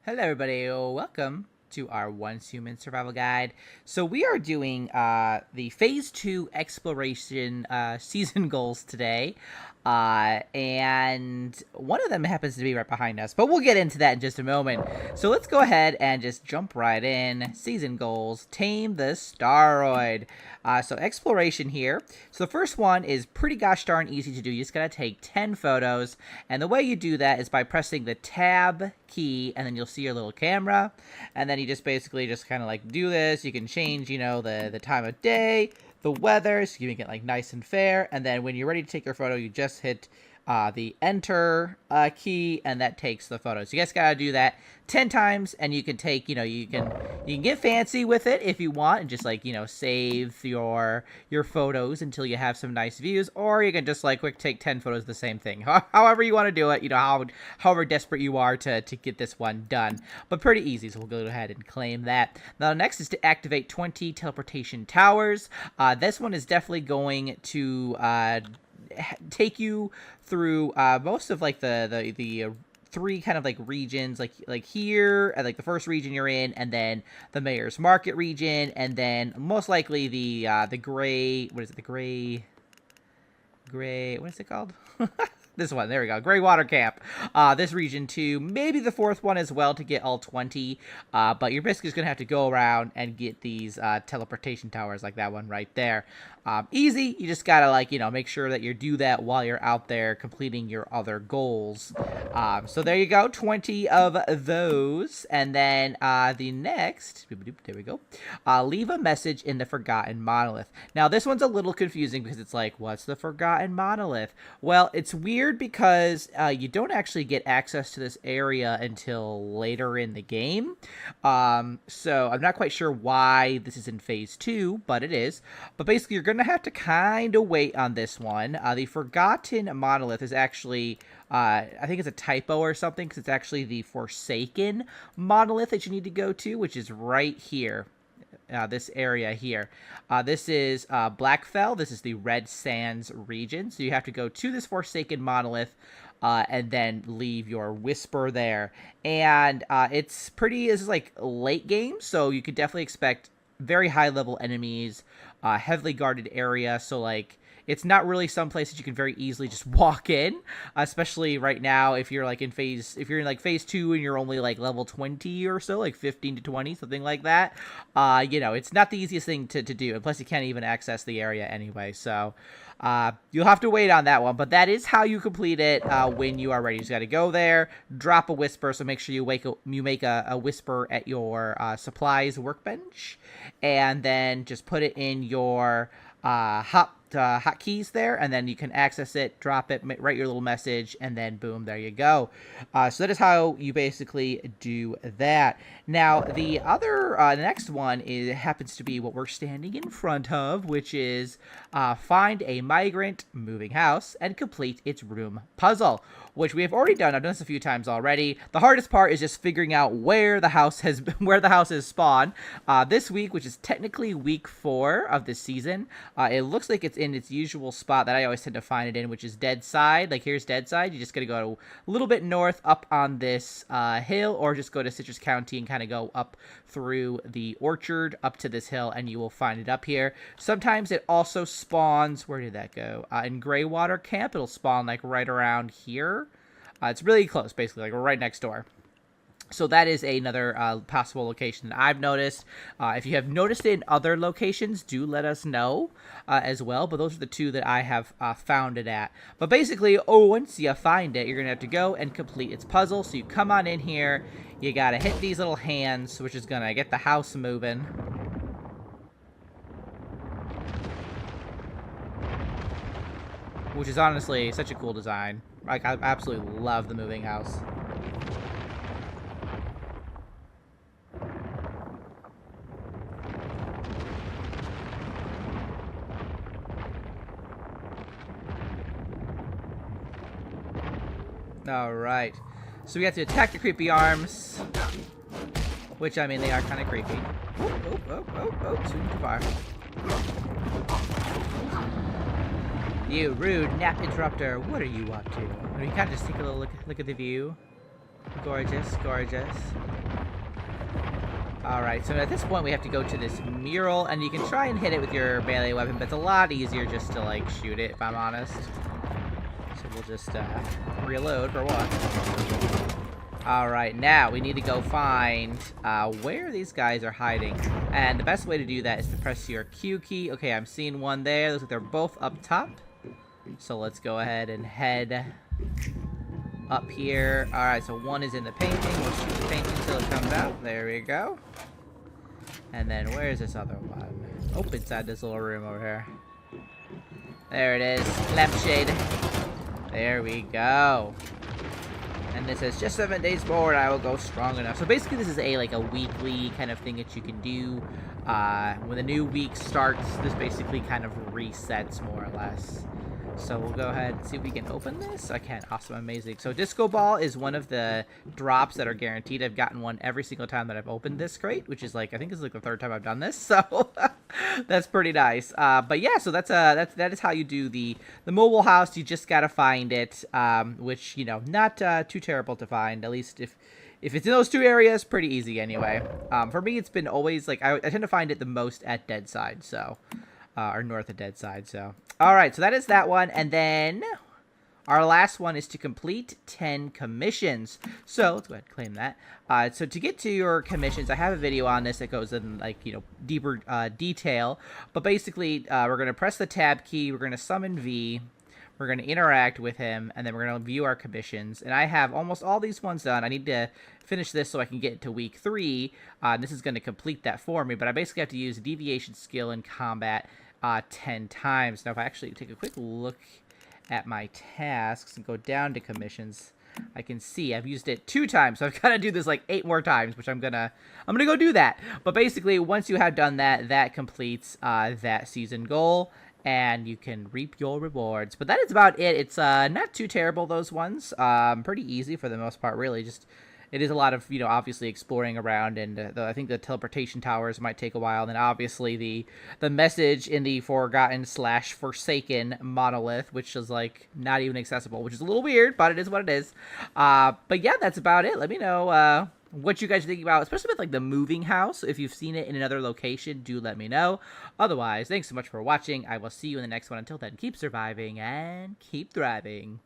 Hello everybody, welcome to our Once Human Survival Guide. So we are doing the Phase 2 Exploration season goals today. And one of them happens to be right behind us, but we'll get into that in just a moment. So let's go ahead and just jump right in. Season goals, Tame the Staroid. So exploration here. So the first one is pretty gosh darn easy to do. You just gotta take 10 photos, and the way you do that is by pressing the tab key, and then you'll see your little camera, and then you just basically just kind of like do this. You can change, you know, the time of day, the weather, so you make it like nice and fair, and then when you're ready to take your photo, you just hit the enter key, and that takes the photo. So you guys gotta do that 10 times, and you can take, you can get fancy with it if you want, and just like, save your photos until you have some nice views, or you can just like quick take 10 photos of the same thing. However you want to do it, however desperate you are to get this one done. But pretty easy, so we'll go ahead and claim that. Now next is to activate 20 teleportation towers. This one is definitely going to take you through most of like the three kind of like regions, like here, like the first region you're in, and then the Mayor's Market region, and then most likely the gray, what is it, the gray, what is it called? This one, there we go, Gray Water Camp. This region too, maybe the fourth one as well to get all 20, but you're basically just gonna have to go around and get these teleportation towers like that one right there. Easy, you just gotta like, make sure that you do that while you're out there completing your other goals. So there you go, 20 of those, and then the next, there we go, leave a message in the Forgotten Monolith. Now this one's a little confusing because it's like, what's the Forgotten Monolith? Well, it's weird because you don't actually get access to this area until later in the game. So I'm not quite sure why this is in Phase 2, but it is. But basically, you're going to have to kind of wait on this one. The Forgotten Monolith is actually, I think it's a typo or something, because it's actually the Forsaken Monolith that you need to go to, which is right here. This area here. This is Blackfell. This is the Red Sands region. So you have to go to this Forsaken Monolith and then leave your Whisper there. And this is like late game, so you could definitely expect very high level enemies, heavily guarded area. So like, it's not really some place that you can very easily just walk in, especially right now if you're like in phase 2 and you're only like level 20 or so, like 15 to 20, something like that. It's not the easiest thing to do, and plus you can't even access the area anyway, so you'll have to wait on that one. But that is how you complete it when you are ready. You just got to go there, drop a Whisper, so make sure you make a Whisper at your supplies workbench, and then just put it in your hotkeys there, and then you can access it, drop it, write your little message, and then boom, there you go. So that is how you basically do that. Now the other next one happens to be what we're standing in front of, which is find a migrant moving house and complete its room puzzle, which we have already done. I've done this a few times already. The hardest part is just figuring out where the house is spawned. This week, which is technically week 4 of this season, it looks like it's in its usual spot that I always tend to find it in, which is Dead Side. Like, here's Dead Side. You just gotta go a little bit north up on this hill, or just go to Citrus County and kind of go up through the orchard up to this hill, and you will find it up here. Sometimes it also spawns, where did that go? In Gray Water Camp, it'll spawn like right around here. It's really close, basically, like we're right next door. So that is another possible location that I've noticed. If you have noticed it in other locations, do let us know as well. But those are the two that I have found it at. But basically, once you find it, you're going to have to go and complete its puzzle. So you come on in here. You got to hit these little hands, which is going to get the house moving. Which is honestly such a cool design. Like, I absolutely love the moving house. Alright, so we have to attack the creepy arms, which, I mean, they are kind of creepy. Oh, too far. You rude nap interrupter, what are you up to? You can't just take a little look at the view. Gorgeous, gorgeous. Alright, so at this point we have to go to this mural, and you can try and hit it with your melee weapon, but it's a lot easier just to, like, shoot it, if I'm honest. So we'll just, reload for one. Alright, now we need to go find, where these guys are hiding. And the best way to do that is to press your Q key. Okay, I'm seeing one there. Looks like they're both up top. So let's go ahead and head up here. Alright, so one is in the painting. We'll shoot the painting until it comes out. There we go. And then where's this other one? Oh, inside this little room over here. There it is. Lampshade. There we go. And this says, just 7 days forward, I will go strong enough. So basically this is a weekly kind of thing that you can do. When the new week starts, this basically kind of resets more or less. So we'll go ahead and see if we can open this. I can. Awesome. Amazing. So Disco Ball is one of the drops that are guaranteed. I've gotten one every single time that I've opened this crate, which is like, I think this is like the third time I've done this. So that's pretty nice. But yeah, so that is how you do the mobile house. You just got to find it, which, you know, not too terrible to find, at least if it's in those two areas, pretty easy anyway. For me, it's been always like, I tend to find it the most at Deadside, so, or north of Deadside, so. Alright, so that is that one, and then our last one is to complete 10 commissions. So, let's go ahead and claim that. So to get to your commissions, I have a video on this that goes in, like, you know, deeper detail. But basically, we're going to press the tab key, we're going to summon V, we're going to interact with him, and then we're going to view our commissions. And I have almost all these ones done. I need to finish this so I can get to week 3. This is going to complete that for me, but I basically have to use deviation skill in combat 10 times. Now, if I actually take a quick look at my tasks and go down to commissions, I can see I've used it 2 times. So I've got to do this like 8 more times, which I'm gonna go do that. But basically, once you have done that, that completes that season goal, and you can reap your rewards. But that is about it. It's not too terrible, those ones. Pretty easy for the most part, really. Just it is a lot of, you know, obviously exploring around, and I think the teleportation towers might take a while. And then obviously the message in the Forgotten/Forsaken Monolith, which is like not even accessible, which is a little weird, but it is what it is. But yeah, that's about it. Let me know what you guys are thinking about, especially with like the moving house. If you've seen it in another location, do let me know. Otherwise, thanks so much for watching. I will see you in the next one. Until then, keep surviving and keep thriving.